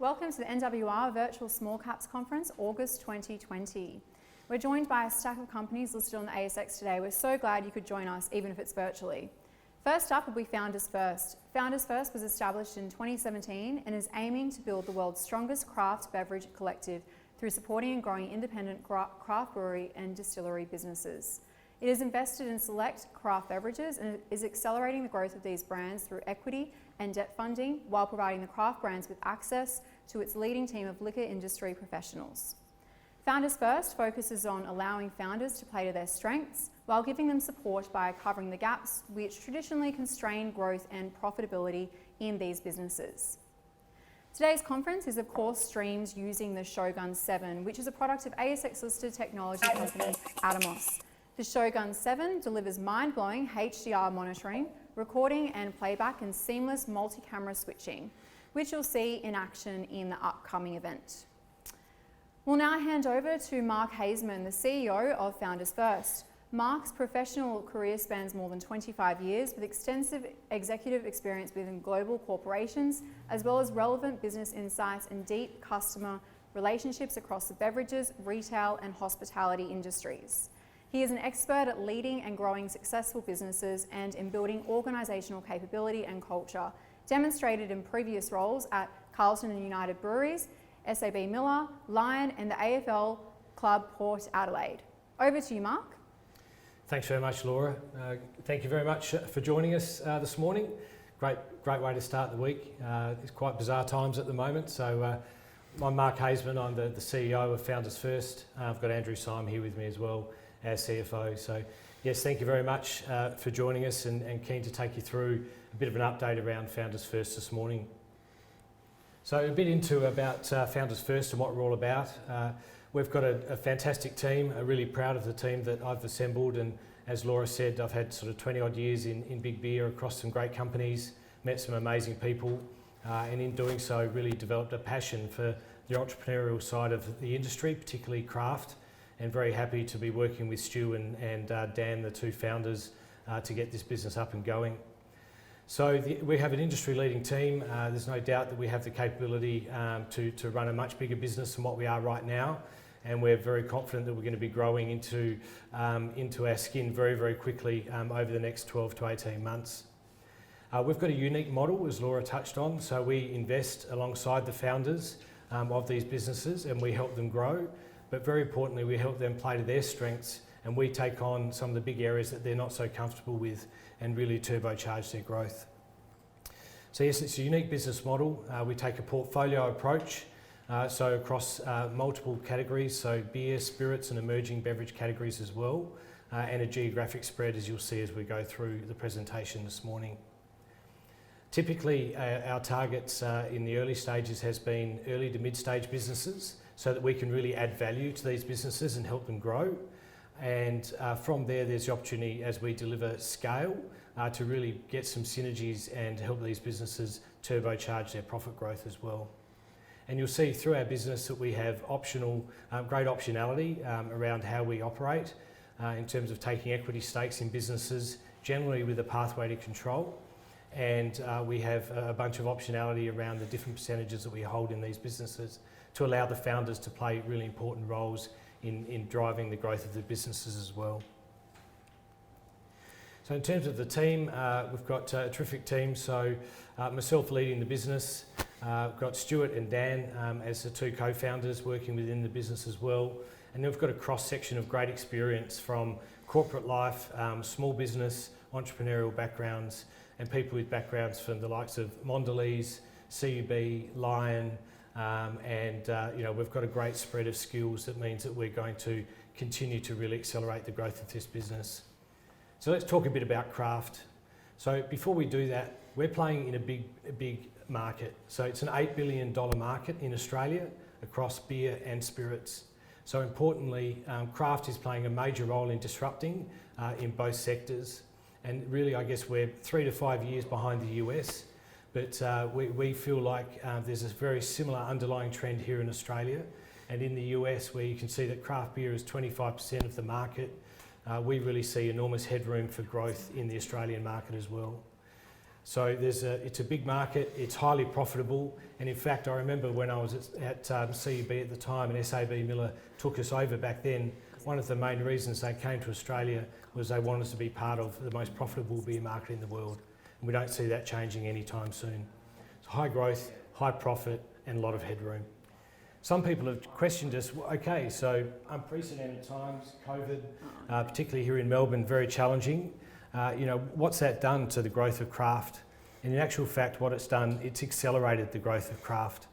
Welcome to the NWR Virtual Small Caps Conference, August 2020. We're joined by a stack of companies listed on the ASX today. We're so glad you could join us, even if it's virtually. First up will be Founders First. Founders First was established in 2017 and is aiming to build the world's strongest craft beverage collective through supporting and growing independent craft brewery and distillery businesses. It is invested in select craft beverages and is accelerating the growth of these brands through equity and debt funding while providing the craft brands with access to its leading team of liquor industry professionals. Founders First focuses on allowing founders to play to their strengths while giving them support by covering the gaps which traditionally constrain growth and profitability in these businesses. Today's conference is of course streamed using the Shogun 7, which is a product of ASX-listed technology company Atomos. The Shogun 7 delivers mind-blowing HDR monitoring, recording and playback and seamless multi-camera switching, which you'll see in action in the upcoming event. We'll now hand over to Mark Haysman, the CEO of Founders First. Mark's professional career spans more than 25 years with extensive executive experience within global corporations, as well as relevant business insights and deep customer relationships across the beverages, retail and hospitality industries. He is an expert at leading and growing successful businesses and in building organisational capability and culture, demonstrated in previous roles at Carlton and United Breweries, SAB Miller, Lion and the AFL Club Port Adelaide. Over to you, Mark. Thanks very much, Laura. Thank you very much for joining us this morning. Great way to start the week. It's quite bizarre times at the moment. So I'm Mark Haysman, I'm the CEO of Founders First. I've got Andrew Syme here with me as well, our CFO. So yes, thank you very much for joining us and keen to take you through a bit of an update around Founders First this morning. So a bit into about Founders First and what we're all about. We've got a fantastic team. I'm really proud of the team that I've assembled, and as Laura said, I've had sort of 20 odd years in big beer across some great companies, met some amazing people, and in doing so really developed a passion for the entrepreneurial side of the industry, particularly craft, and very happy to be working with Stu and Dan, the two founders, to get this business up and going. So we have an industry-leading team. There's no doubt that we have the capability to run a much bigger business than what we are right now, and we're very confident that we're going to be growing into our skin very, very quickly over the next 12 to 18 months. We've got a unique model, as Laura touched on, so we invest alongside the founders of these businesses and we help them grow, but very importantly we help them play to their strengths and we take on some of the big areas that they're not so comfortable with and really turbocharge their growth. So yes, it's a unique business model. We take a portfolio approach, so across multiple categories, so beer, spirits and emerging beverage categories as well, and a geographic spread as you'll see as we go through the presentation this morning. Typically our targets in the early stages has been early to mid-stage businesses so that we can really add value to these businesses and help them grow. And from there's the opportunity as we deliver scale to really get some synergies and help these businesses turbocharge their profit growth as well. And you'll see through our business that we have great optionality around how we operate in terms of taking equity stakes in businesses, generally with a pathway to control. And we have a bunch of optionality around the different percentages that we hold in these businesses to allow the founders to play really important roles in driving the growth of the businesses as well. So in terms of the team, we've got a terrific team. So myself leading the business, we've got Stuart and Dan as the two co-founders working within the business as well. And then we've got a cross-section of great experience from corporate life, small business, entrepreneurial backgrounds, and people with backgrounds from the likes of Mondelez, CUB, Lion, and we've got a great spread of skills that means that we're going to continue to really accelerate the growth of this business. So let's talk a bit about craft. So before we do that, we're playing in a big market. So it's an $8 billion market in Australia across beer and spirits. So importantly, craft is playing a major role in disrupting in both sectors. And really, I guess we're 3 to 5 years behind the US. But we feel like there's a very similar underlying trend here in Australia and in the US, where you can see that craft beer is 25% of the market. We really see enormous headroom for growth in the Australian market as well. So it's a big market, it's highly profitable, and in fact I remember when I was at CUB at the time and SAB Miller took us over back then, one of the main reasons they came to Australia was they wanted to be part of the most profitable beer market in the world, and we don't see that changing anytime soon. It's high growth, high profit and a lot of headroom. Some people have questioned us, okay, so unprecedented times, COVID, particularly here in Melbourne, very challenging. What's that done to the growth of craft? And in actual fact, what it's done, it's accelerated the growth of craft.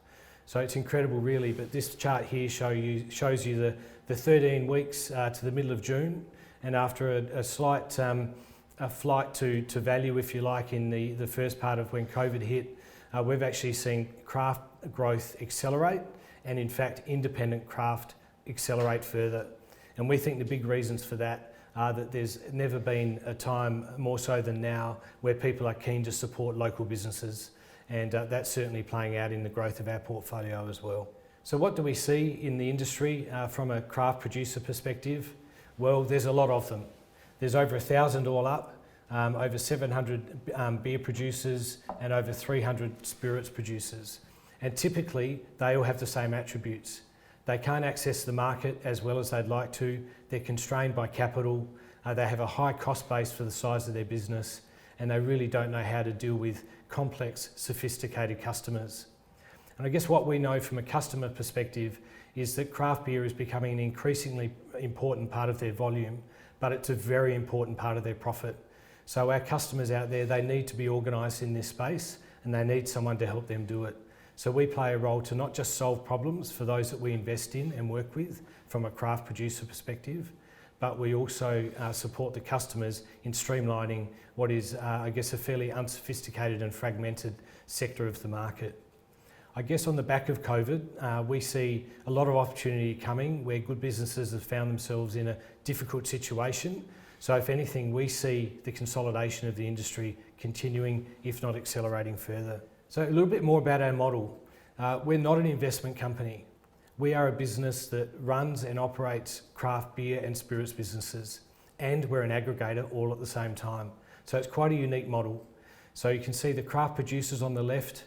So it's incredible really, but this chart here shows you the 13 weeks to the middle of June, and after a slight flight to value, if you like, in the first part of when COVID hit, we've actually seen craft growth accelerate, and in fact independent craft accelerate further. And we think the big reasons for that are that there's never been a time more so than now where people are keen to support local businesses, and that's certainly playing out in the growth of our portfolio as well. So what do we see in the industry from a craft producer perspective? Well, there's a lot of them. There's over 1,000 all up, over 700 beer producers and over 300 spirits producers. And typically they all have the same attributes. They can't access the market as well as they'd like to. They're constrained by capital. They have a high cost base for the size of their business, and they really don't know how to deal with complex, sophisticated customers. And I guess what we know from a customer perspective is that craft beer is becoming an increasingly important part of their volume, but it's a very important part of their profit. So our customers out there, they need to be organised in this space, and they need someone to help them do it. So we play a role to not just solve problems for those that we invest in and work with from a craft producer perspective, but we also support the customers in streamlining what is, I guess, a fairly unsophisticated and fragmented sector of the market. I guess on the back of COVID, we see a lot of opportunity coming where good businesses have found themselves in a difficult situation. So if anything, we see the consolidation of the industry continuing, if not accelerating further. So a little bit more about our model. We're not an investment company. We are a business that runs and operates craft beer and spirits businesses, and we're an aggregator all at the same time. So it's quite a unique model. So you can see the craft producers on the left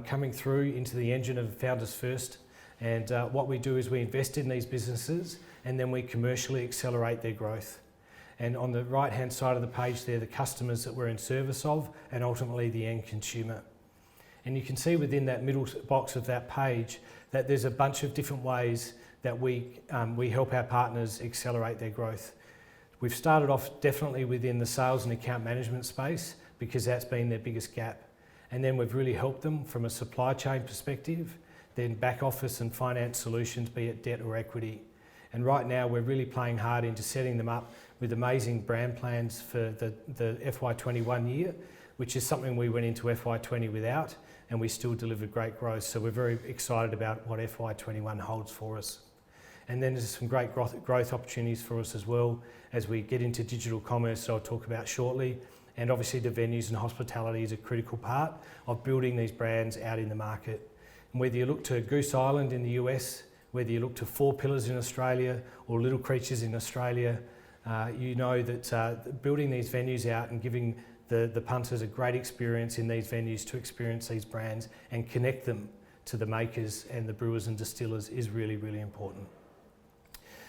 coming through into the engine of Founders First, and what we do is we invest in these businesses and then we commercially accelerate their growth. And on the right hand side of the page there, the customers that we're in service of, and ultimately the end consumer. And you can see within that middle box of that page that there's a bunch of different ways that we help our partners accelerate their growth. We've started off definitely within the sales and account management space because that's been their biggest gap. And then we've really helped them from a supply chain perspective, then back office and finance solutions, be it debt or equity. And right now we're really playing hard into setting them up with amazing brand plans for the FY21 year, which is something we went into FY20 without, and we still delivered great growth. So we're very excited about what FY21 holds for us. And then there's some great growth opportunities for us as well as we get into digital commerce, so I'll talk about shortly. And obviously the venues and hospitality is a critical part of building these brands out in the market. And whether you look to Goose Island in the US, whether you look to Four Pillars in Australia or Little Creatures in Australia, you know that building these venues out and giving the punters a great experience in these venues to experience these brands and connect them to the makers and the brewers and distillers is really, really important.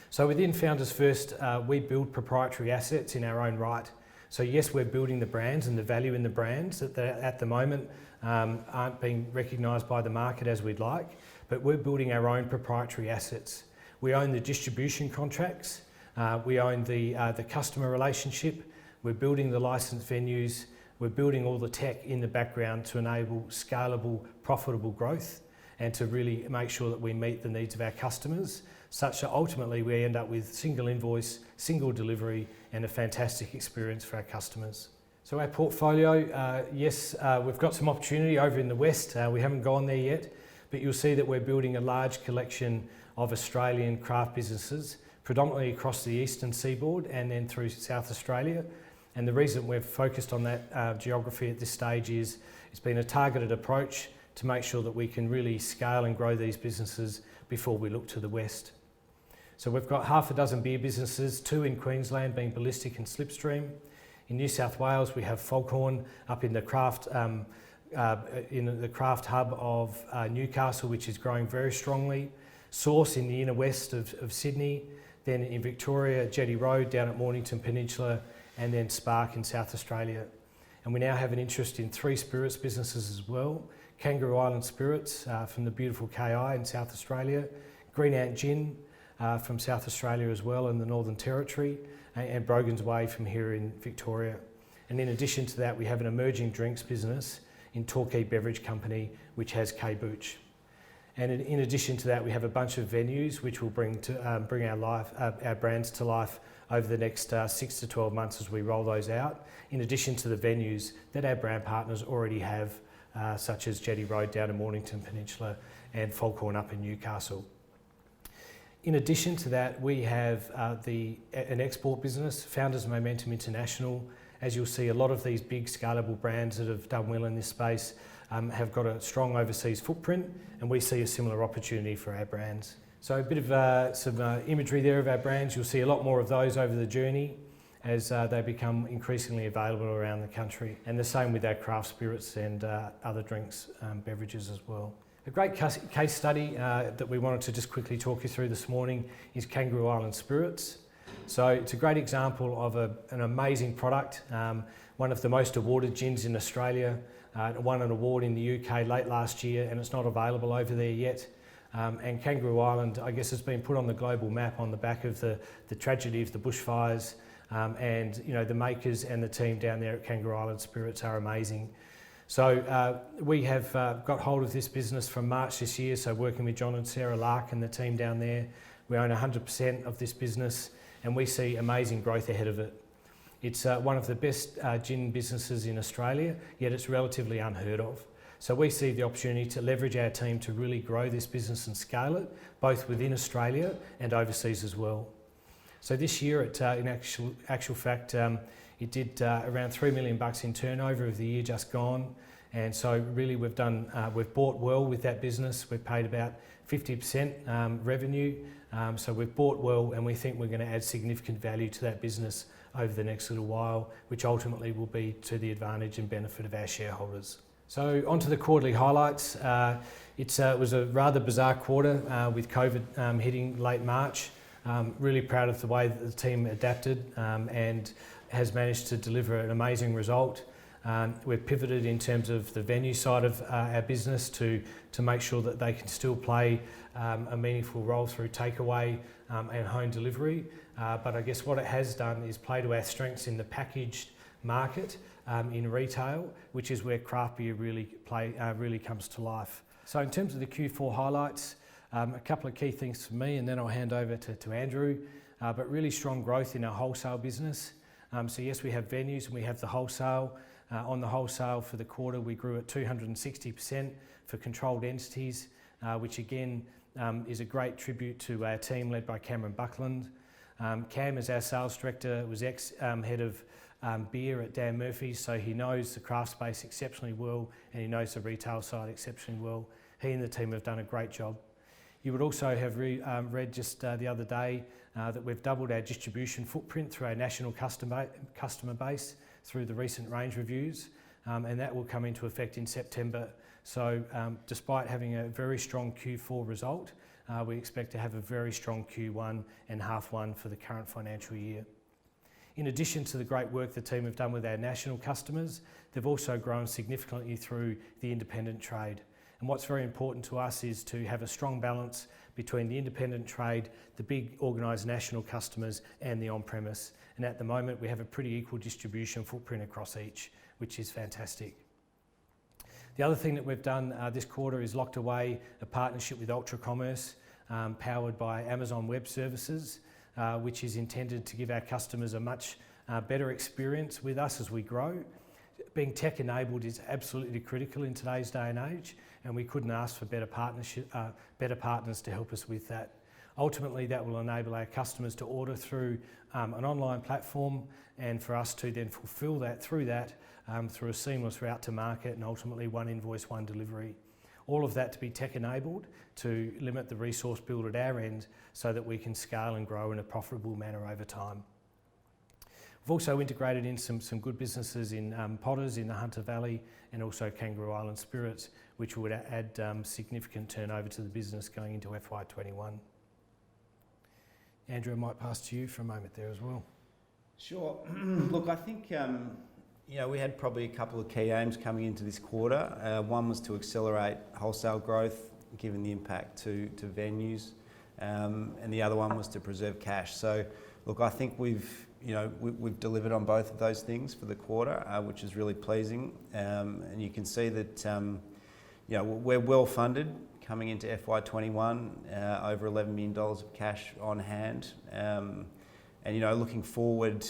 So within Founders First, we build proprietary assets in our own right. So yes, we're building the brands and the value in the brands that at the moment aren't being recognised by the market as we'd like, but we're building our own proprietary assets. We own the distribution contracts, we own the customer relationship, we're building the licensed venues, we're building all the tech in the background to enable scalable, profitable growth and to really make sure that we meet the needs of our customers, such that ultimately we end up with single invoice, single delivery and a fantastic experience for our customers. So our portfolio, yes, we've got some opportunity over in the West. We haven't gone there yet, but you'll see that we're building a large collection of Australian craft businesses, predominantly across the eastern seaboard and then through South Australia. And the reason we've focused on that geography at this stage is it's been a targeted approach to make sure that we can really scale and grow these businesses before we look to the West. So we've got half a dozen beer businesses, 2 in Queensland being Ballistic and Slipstream. In New South Wales, we have Foghorn up in the craft hub of Newcastle, which is growing very strongly. Source in the inner west of Sydney, then in Victoria, Jetty Road down at Mornington Peninsula, and then Spark in South Australia. And we now have an interest in 3 spirits businesses as well. Kangaroo Island Spirits from the beautiful KI in South Australia, Green Ant Gin from South Australia as well in the Northern Territory, and Brogan's Way from here in Victoria. And in addition to that, we have an emerging drinks business in Torquay Beverage Company, which has K-Booch. And in addition to that, we have a bunch of venues which will bring our brands to life over the next 6 to 12 months as we roll those out, in addition to the venues that our brand partners already have, such as Jetty Road down in Mornington Peninsula and Foghorn up in Newcastle. In addition to that, we have an export business, Founders Momentum International. As you'll see, a lot of these big scalable brands that have done well in this space have got a strong overseas footprint, and we see a similar opportunity for our brands. So a bit of some imagery there of our brands. You'll see a lot more of those over the journey as they become increasingly available around the country. And the same with our craft spirits and other drinks, beverages as well. A great case study that we wanted to just quickly talk you through this morning is Kangaroo Island Spirits. So it's a great example of an amazing product, one of the most awarded gins in Australia. It won an award in the UK late last year, and it's not available over there yet. And Kangaroo Island, I guess, has been put on the global map on the back of the tragedy of the bushfires. And you know, the makers and the team down there at Kangaroo Island Spirits are amazing. So we have got hold of this business from March this year, so working with John and Sarah Lark and the team down there. We own 100% of this business, and we see amazing growth ahead of it. It's one of the best gin businesses in Australia, yet it's relatively unheard of. So we see the opportunity to leverage our team to really grow this business and scale it, both within Australia and overseas as well. So this year, in actual fact, it did around $3 million in turnover of the year just gone. And so really we've bought well with that business. We've paid about 50% revenue. So we've bought well, and we think we're going to add significant value to that business over the next little while, which ultimately will be to the advantage and benefit of our shareholders. So onto the quarterly highlights. It was a rather bizarre quarter with COVID hitting late March. Really proud of the way that the team adapted and has managed to deliver an amazing result. We've pivoted in terms of the venue side of our business to make sure that they can still play a meaningful role through takeaway and home delivery. But I guess what it has done is play to our strengths in the packaged market in retail, which is where craft beer really comes to life. So in terms of the Q4 highlights, a couple of key things for me, and then I'll hand over to Andrew, but really strong growth in our wholesale business. So yes, we have venues and we have the wholesale. On the wholesale for the quarter, we grew at 260% for controlled entities, which again is a great tribute to our team led by Cameron Buckland. Cam, as our sales director, was ex-head of beer at Dan Murphy's, so he knows the craft space exceptionally well, and he knows the retail side exceptionally well. He and the team have done a great job. You would also have read just the other day that we've doubled our distribution footprint through our national customer base through the recent range reviews, and that will come into effect in September. So despite having a very strong Q4 result, we expect to have a very strong Q1 and half one for the current financial year. In addition to the great work the team have done with our national customers, they've also grown significantly through the independent trade. And what's very important to us is to have a strong balance between the independent trade, the big organised national customers, and the on-premise. And at the moment, we have a pretty equal distribution footprint across each, which is fantastic. The other thing that we've done this quarter is locked away a partnership with Ultra Commerce, powered by Amazon Web Services, which is intended to give our customers a much better experience with us as we grow. Being tech-enabled is absolutely critical in today's day and age, and we couldn't ask for better partners to help us with that. Ultimately, that will enable our customers to order through an online platform, and for us to then fulfil that through a seamless route to market, and ultimately one invoice, one delivery. All of that to be tech-enabled to limit the resource build at our end so that we can scale and grow in a profitable manner over time. We've also integrated in some good businesses in Potters in the Hunter Valley and also Kangaroo Island Spirits, which would add significant turnover to the business going into FY21. Andrew, I might pass to you for a moment there as well. Sure. Look, I think we had probably a couple of key aims coming into this quarter. One was to accelerate wholesale growth, given the impact to venues, and the other one was to preserve cash. So, look, I think we've delivered on both of those things for the quarter, which is really pleasing. And you can see that we're well funded coming into FY21, over $11 million of cash on hand. And looking forward,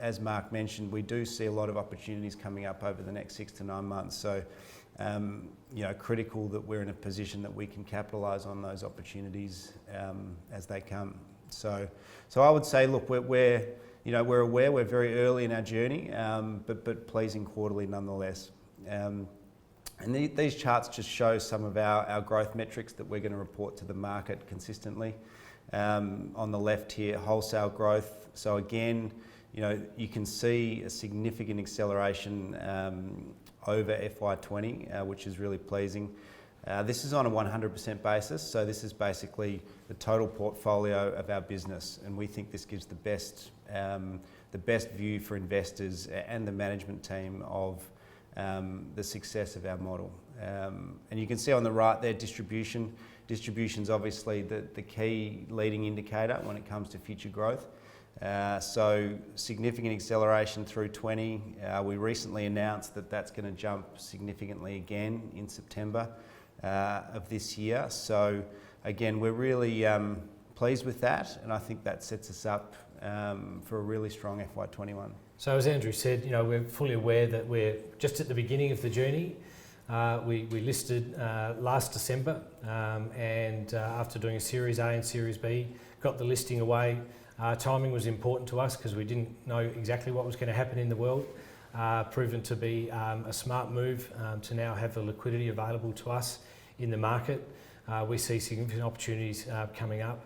as Mark mentioned, we do see a lot of opportunities coming up over the next 6 to 9 months. So, critical that we're in a position that we can capitalise on those opportunities as they come. So I would say, look, we're aware we're very early in our journey, but pleasing quarterly nonetheless. And these charts just show some of our growth metrics that we're going to report to the market consistently. On the left here, wholesale growth. So again, you can see a significant acceleration over FY20, which is really pleasing. This is on a 100% basis, so this is basically the total portfolio of our business, and we think this gives the best view for investors and the management team of the success of our model. And you can see on the right there, distribution. Distribution's obviously the key leading indicator when it comes to future growth. So significant acceleration through 20. We recently announced that that's going to jump significantly again in September of this year. So again, we're really pleased with that, and I think that sets us up for a really strong FY21. So as Andrew said, we're fully aware that we're just at the beginning of the journey. We listed last December, and after doing a Series A and Series B, got the listing away. Timing was important to us because we didn't know exactly what was going to happen in the world. Proven to be a smart move to now have the liquidity available to us in the market. We see significant opportunities coming up,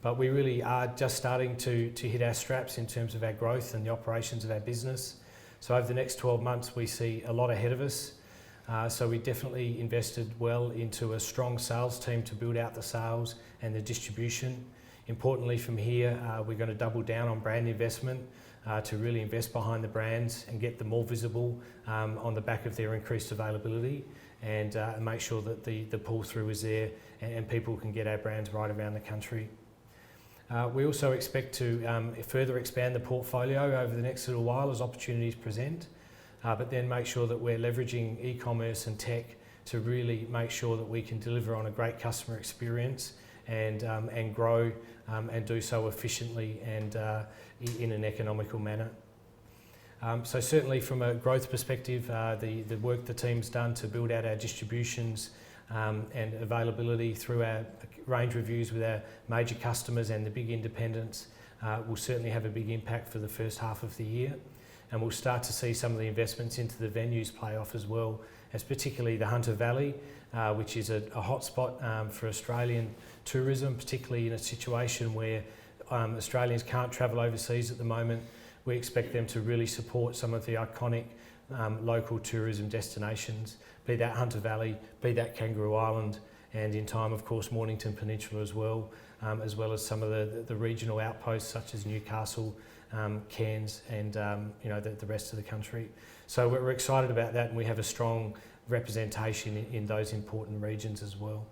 but we really are just starting to hit our straps in terms of our growth and the operations of our business. So over the next 12 months, we see a lot ahead of us. So we definitely invested well into a strong sales team to build out the sales and the distribution. Importantly, from here, we're going to double down on brand investment to really invest behind the brands and get them more visible on the back of their increased availability, and make sure that the pull-through is there and people can get our brands right around the country. We also expect to further expand the portfolio over the next little while as opportunities present, but then make sure that we're leveraging e-commerce and tech to really make sure that we can deliver on a great customer experience and grow and do so efficiently and in an economical manner. So certainly from a growth perspective, the work the team's done to build out our distributions and availability through our range reviews with our major customers and the big independents will certainly have a big impact for the first half of the year. And we'll start to see some of the investments into the venues play off as well, as particularly the Hunter Valley, which is a hotspot for Australian tourism, particularly in a situation where Australians can't travel overseas at the moment. We expect them to really support some of the iconic local tourism destinations, be that Hunter Valley, be that Kangaroo Island, and in time, of course, Mornington Peninsula as well as some of the regional outposts such as Newcastle, Cairns, and the rest of the country. So we're excited about that, and we have a strong representation in those important regions as well.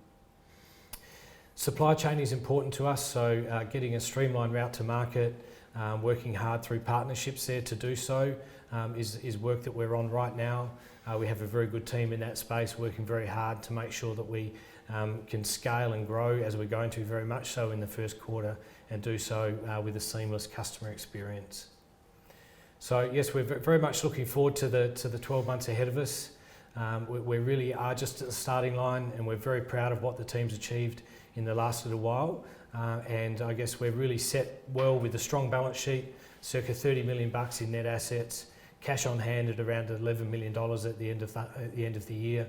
Supply chain is important to us, so getting a streamlined route to market, working hard through partnerships there to do so is work that we're on right now. We have a very good team in that space working very hard to make sure that we can scale and grow as we're going to, very much so in the first quarter, and do so with a seamless customer experience. So yes, we're very much looking forward to the 12 months ahead of us. We really are just at the starting line, and we're very proud of what the team's achieved in the last little while. And I guess we're really set well with a strong balance sheet, circa $30 million in net assets, cash on hand at around $11 million at the end of the year,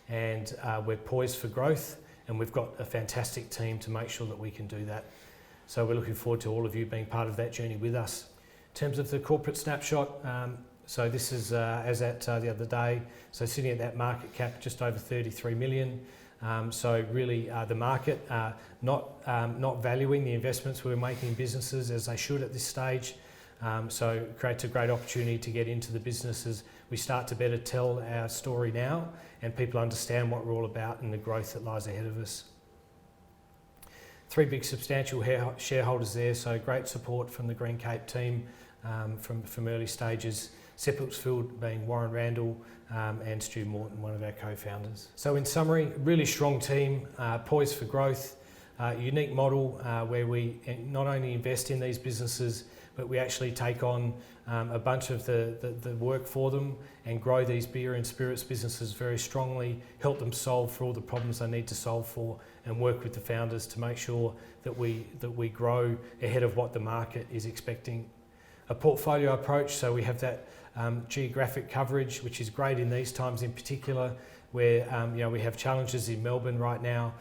and we're poised for growth, and we've got a fantastic team to make sure that we can do that. So we're looking forward to all of you being part of that journey with us. In terms of the corporate snapshot, so this is as at the other day, so sitting at that market cap just over 33 million. So really the market not valuing the investments we're making in businesses as they should at this stage. So it creates a great opportunity to get into the businesses. We start to better tell our story now and people understand what we're all about and the growth that lies ahead of us. 3 big substantial shareholders there, so great support from the Green Cape team from early stages. Seppeltsfield being Warren Randall and Stu Morton, one of our co-founders. So in summary, really strong team, poised for growth, unique model where we not only invest in these businesses, but we actually take on a bunch of the work for them and grow these beer and spirits businesses very strongly, help them solve for all the problems they need to solve for, and work with the founders to make sure that we grow ahead of what the market is expecting. A portfolio approach, so we have that geographic coverage, which is great in these times in particular, where we have challenges in Melbourne right now.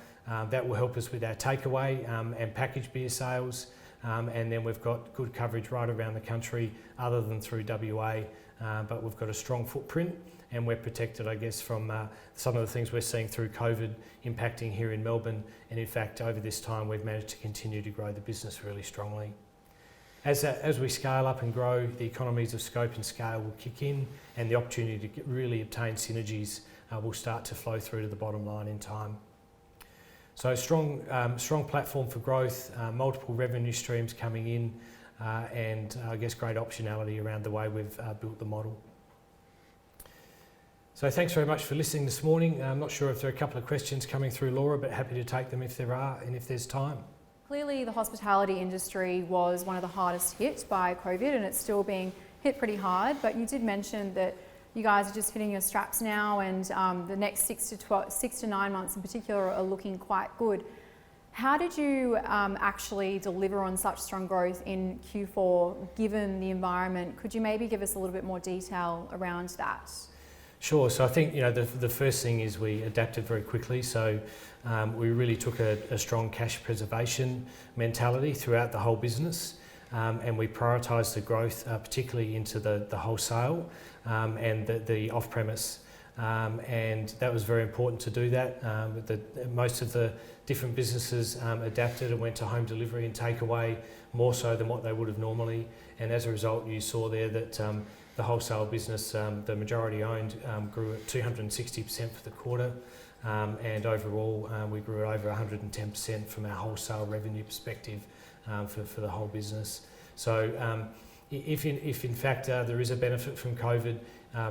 That will help us with our takeaway and packaged beer sales. And then we've got good coverage right around the country other than through WA, but we've got a strong footprint and we're protected, I guess, from some of the things we're seeing through COVID impacting here in Melbourne. And in fact, over this time, we've managed to continue to grow the business really strongly. As we scale up and grow, the economies of scope and scale will kick in and the opportunity to really obtain synergies will start to flow through to the bottom line in time. So strong platform for growth, multiple revenue streams coming in, and I guess great optionality around the way we've built the model. So thanks very much for listening this morning. I'm not sure if there are a couple of questions coming through, Laura, but happy to take them if there are and if there's time. Clearly the hospitality industry was one of the hardest hit by COVID and it's still being hit pretty hard, but you did mention that you guys are just hitting your straps now and the next 6 to 9 months in particular are looking quite good. How did you actually deliver on such strong growth in Q4 given the environment? Could you maybe give us a little bit more detail around that? Sure. So I think the first thing is we adapted very quickly. So we really took a strong cash preservation mentality throughout the whole business, and we prioritised the growth, particularly into the wholesale and the off-premise. And that was very important to do that. Most of the different businesses adapted and went to home delivery and takeaway more so than what they would have normally. And as a result, you saw there that the wholesale business, the majority owned, grew at 260% for the quarter. And overall, we grew at over 110% from our wholesale revenue perspective for the whole business. So if in fact there is a benefit from COVID,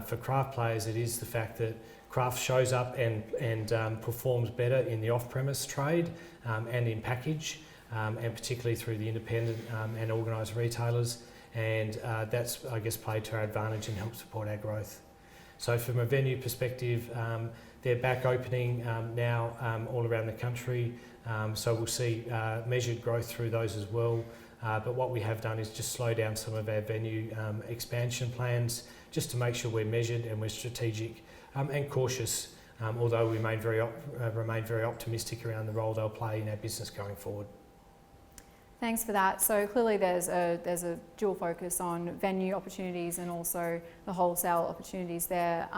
for craft players, it is the fact that craft shows up and performs better in the off-premise trade and in package, and particularly through the independent and organised retailers. And that's, I guess, played to our advantage and helped support our growth. So from a venue perspective, they're back opening now all around the country. So we'll see measured growth through those as well. But what we have done is just slow down some of our venue expansion plans just to make sure we're measured and we're strategic and cautious, although we remain very optimistic around the role they'll play in our business going forward. Thanks for that. So clearly there's a dual focus on venue opportunities and also the wholesale opportunities there.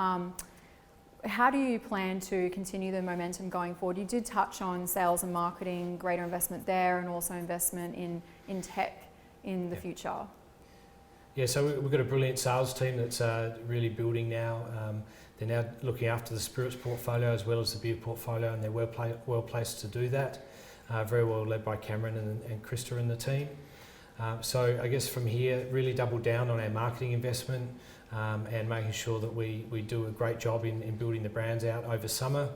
How do you plan to continue the momentum going forward? You did touch on sales and marketing, greater investment there, and also investment in tech in the future. Yeah, so we've got a brilliant sales team that's really building now. They're now looking after the spirits portfolio as well as the beer portfolio, and they're well placed to do that. Very well led by Cameron and Krista and the team. So I guess from here, really double down on our marketing investment and making sure that we do a great job in building the brands out over summer.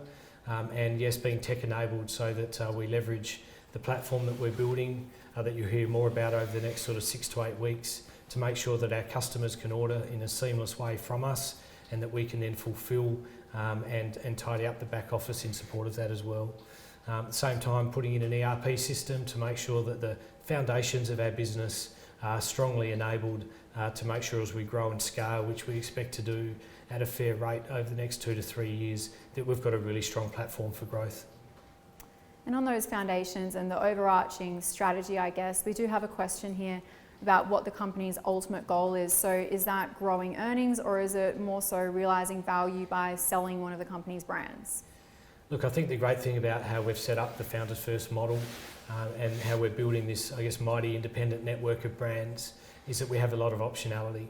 And yes, being tech enabled so that we leverage the platform that we're building that you'll hear more about over the next sort of 6 to 8 weeks to make sure that our customers can order in a seamless way from us and that we can then fulfill and tidy up the back office in support of that as well. At the same time, putting in an ERP system to make sure that the foundations of our business are strongly enabled to make sure as we grow and scale, which we expect to do at a fair rate over the next 2 to 3 years, that we've got a really strong platform for growth. And on those foundations and the overarching strategy, I guess, we do have a question here about what the company's ultimate goal is. So is that growing earnings, or is it more so realising value by selling one of the company's brands? Look, I think the great thing about how we've set up the Founders First model and how we're building this, I guess, mighty independent network of brands is that we have a lot of optionality.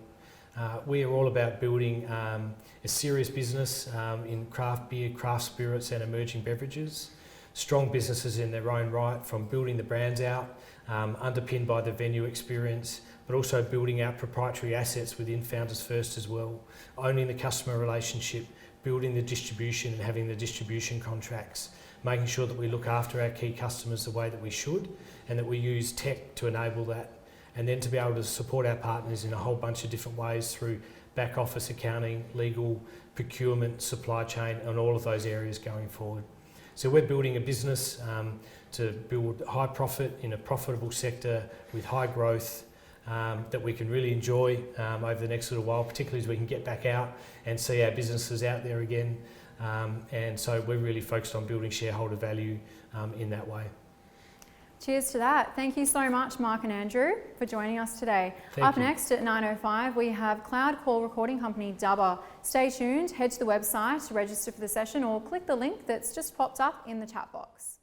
We are all about building a serious business in craft beer, craft spirits and emerging beverages. Strong businesses in their own right, from building the brands out, underpinned by the venue experience, but also building out proprietary assets within Founders First as well, owning the customer relationship, building the distribution and having the distribution contracts, making sure that we look after our key customers the way that we should, and that we use tech to enable that, and then to be able to support our partners in a whole bunch of different ways through back office accounting, legal, procurement, supply chain, and all of those areas going forward. So we're building a business to build high profit in a profitable sector with high growth that we can really enjoy over the next little while, particularly as we can get back out and see our businesses out there again. And so we're really focused on building shareholder value in that way. Cheers to that. Thank you so much, Mark and Andrew, for joining us today. Thank Up you. next at 9:05, we have cloud call recording company Dubber. Stay tuned, head to the website to register for the session, or click the link that's just popped up in the chat box.